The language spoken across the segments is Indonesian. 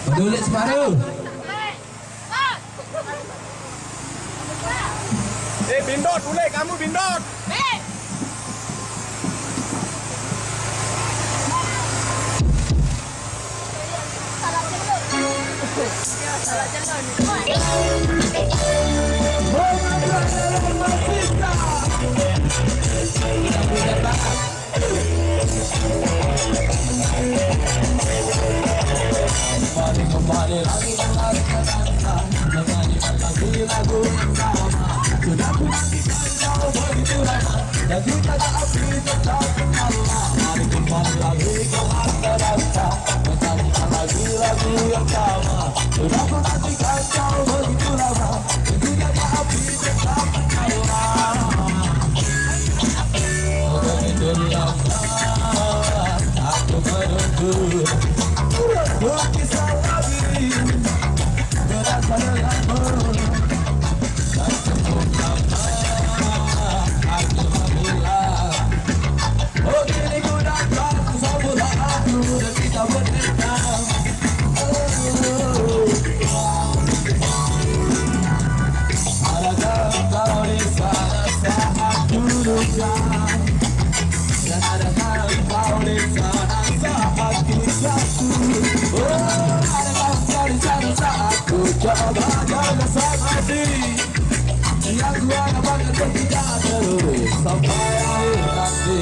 Mendulik separuh. Bindot, boleh kamu bindot. Kembali lagi lagu yang sama. Sudah ku nantikan kau begitu lama, dan ku jaga api tetap menyala. Mari kembali lagi ke rasa, menyanyikan lagi lagu yang sama. Sudah ku nantikan kau begitu lama, dan ku jaga api tetap menyala. Begitu lama aku menunggu, berkisah lagi berasa denganmu. Sampai akhir nanti,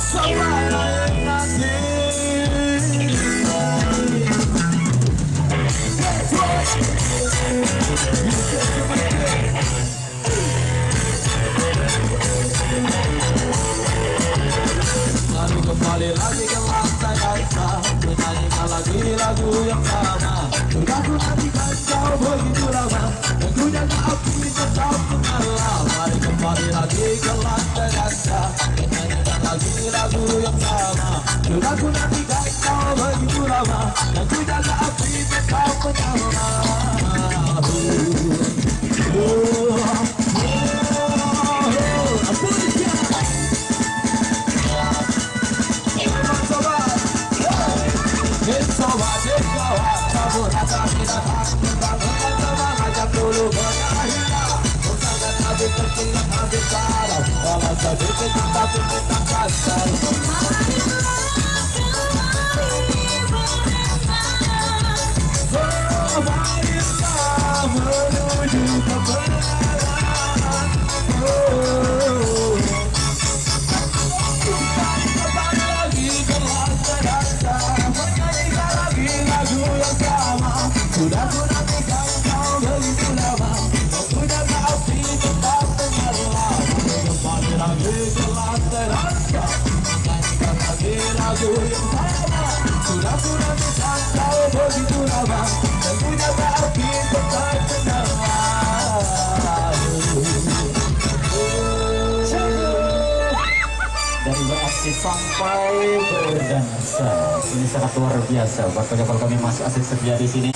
sampai akhir nanti. Lalu kembali lagi ke lantai dansa, menyanyikan lagi lagu yang sama. Sudah ku nantikan kau begitu lama, dan ku jaga api tetap menyala. Mari kembali lagi ke lantai dansa, menyanyikan lagi lagu yang sama. Sudah ku nantikan kau begitu lama, dan ku jaga api tetap menyala. Sudah ku nantikan kau begitu lama, aku jaga api tetap menyala. Kembali lagi ke lantai dansa, nyanyikan lagi lagu yang sama. Sudah ku nantikan kau begitu lama, aku jaga api tetap menyala. Dari beraksi sampai berdansa, ini sangat luar biasa. Buat kalau kami masih asik setia di sini.